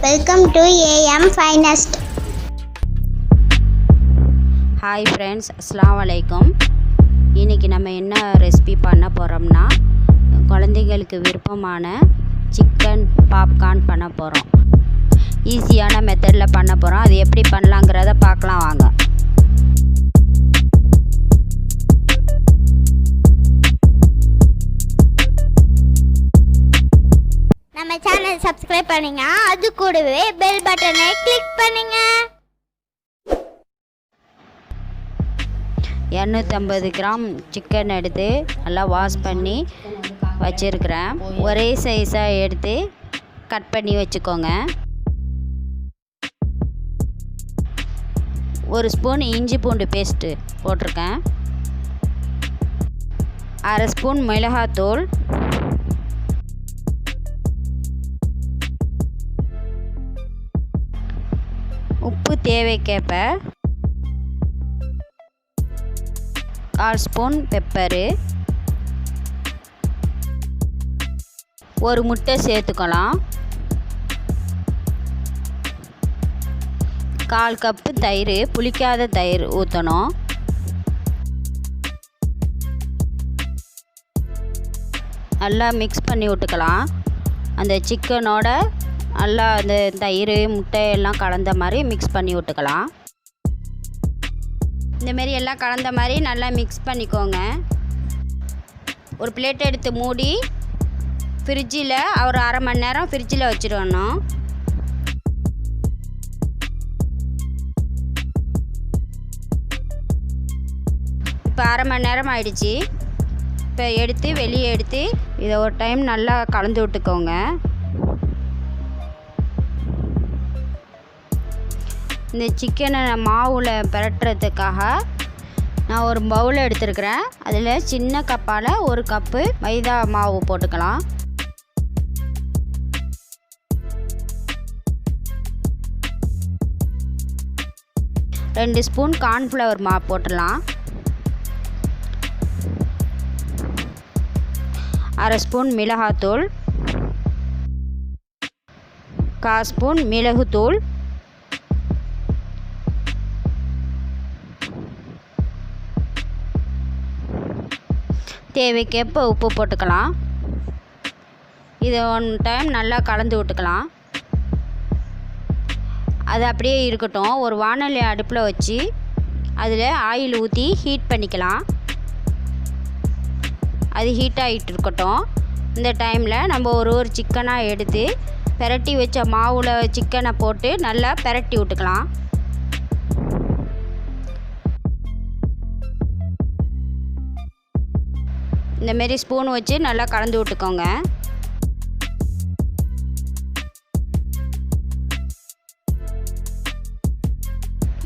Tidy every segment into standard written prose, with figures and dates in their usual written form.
Welcome to AM Finest. Hi friends, அஸ்ஸலாமு அலைக்கும். இன்றைக்கி நம்ம என்ன ரெசிபி பண்ண போகிறோம்னா, குழந்தைகளுக்கு விருப்பமான சிக்கன் பாப்கார்ன் பண்ண போகிறோம். ஈஸியான மெத்தடில் பண்ண போகிறோம். அது எப்படி பண்ணலாங்கிறத பார்க்கலாம் வாங்க. நம்ம சேனல் சப்ஸ்கிரைப் பண்ணுங்க, அது கூடவே பெல் பட்டனை கிளிக் பண்ணுங்க. 250 கிராம் சிக்கன் எடுத்து நல்லா வாஷ் பண்ணி வச்சுருக்கிறேன். ஒரே சைஸாக எடுத்து கட் பண்ணி வச்சுக்கோங்க. 1 ஸ்பூன் இஞ்சி பூண்டு பேஸ்ட்டு போட்டிருக்கேன். 1/2 ஸ்பூன் மிளகாத்தூள், உப்பு தேவைக்கேற்ப, 1/4 ஸ்பூன் பெப்பரு, 1 முட்டை சேர்த்துக்கலாம், 1/4 கப்பு தயிர், புளிக்காத தயிர் ஊற்றணும். நல்லா மிக்ஸ் பண்ணி விட்டுக்கலாம். அந்த சிக்கனோட நல்லா அந்த தயிர் முட்டையெல்லாம் கலந்த மாதிரி மிக்ஸ் பண்ணி விட்டுக்கலாம். இந்தமாரி எல்லாம் கலந்த மாதிரி நல்லா மிக்ஸ் பண்ணிக்கோங்க. ஒரு பிளேட் எடுத்து மூடி ஃப்ரிட்ஜில் ஒரு 1/2 மணி நேரம் ஃப்ரிட்ஜில் வச்சிடணும். இப்போ 1/2 மணி நேரம் ஆயிடுச்சு. இப்போ வெளியே எடுத்து இதை ஒரு டைம் நல்லா கலந்து விட்டுக்கோங்க. இந்த சிக்கனை மாவில் பிரட்டுறதுக்காக நான் ஒரு பவுல் எடுத்துருக்கிறேன். அதில் சின்ன கப்பால் 1 கப்பு மைதா மாவு போட்டுக்கலாம். ரெண்டு ஸ்பூன் கார்ன்ஃப்ளவர் மாவு போட்டுடலாம். 1/2 ஸ்பூன் மிளகாத்தூள், 1/4 ஸ்பூன் மிளகுத்தூள், தேவைக்கேற்ப உப்பு போட்டுக்கலாம். இதை 1 டைம் நல்லா கலந்து விட்டுக்கலாம். அது அப்படியே இருக்கட்டும். ஒரு வாணலி அடுப்பில் வச்சு அதில் ஆயில் ஊற்றி ஹீட் பண்ணிக்கலாம். அது ஹீட் ஆகிட்டு இருக்கட்டும். இந்த டைமில் நம்ம ஒரு சிக்கனாக எடுத்து பிரட்டி வச்ச மாவில் சிக்கனை போட்டு நல்லா பிரட்டி விட்டுக்கலாம். இந்தமாரி ஸ்பூன் வச்சு நல்லா கலந்து விட்டுக்கோங்க.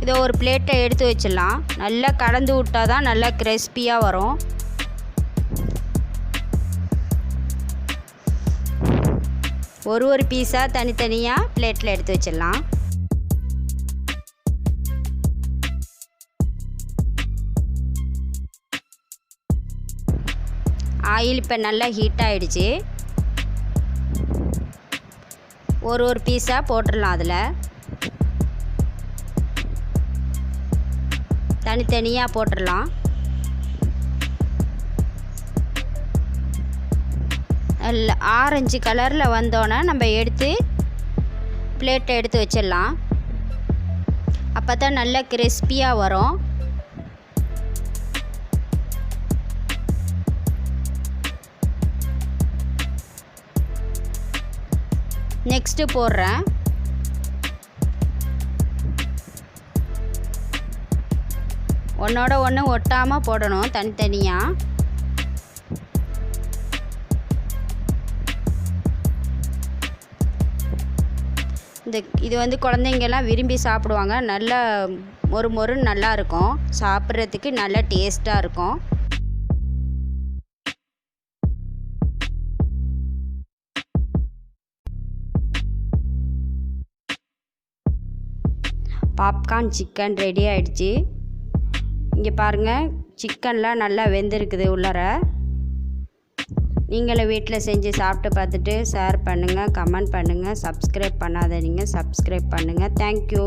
இதை ஒரு பிளேட்டை எடுத்து வச்சிடலாம். நல்லா கலந்து விட்டால் தான் நல்லா கிறிஸ்பியாக வரும். ஒரு பீஸாக தனித்தனியாக பிளேட்டில் எடுத்து வச்சிடலாம். ஆயில் இப்போ நல்லா ஹீட் ஆகிடுச்சு. ஒரு பீஸாக போட்டுடலாம். அதில் தனித்தனியாக போட்டுடலாம். ஆரஞ்சு கலரில் வந்தோன்னே நம்ம எடுத்து பிளேட்டை எடுத்து வச்சிடலாம். அப்போ தான் நல்லா கிறிஸ்பியாக வரும். நெக்ஸ்ட்டு போடுறேன். ஒன்றோட ஒன்று ஒட்டாமல் போடணும், தனித்தனியாக. இது குழந்தைங்கெல்லாம் விரும்பி சாப்பிடுவாங்க. நல்லா மொறுன்னு நல்லா இருக்கும். சாப்பிட்றதுக்கு நல்லா டேஸ்ட்டாக இருக்கும். பாப்கார்ன் சிக்கன் ரெடி ஆகிடுச்சு. இங்கே பாருங்கள், சிக்கன்லாம் நல்லா வெந்திருக்குது உள்ளார. நீங்களும் வீட்டில் செஞ்சு சாப்பிட்டு பார்த்துட்டு ஷேர் பண்ணுங்கள், கமெண்ட் பண்ணுங்கள். சப்ஸ்கிரைப் பண்ணாதீங்க, சப்ஸ்கிரைப் பண்ணுங்கள். தேங்க்யூ.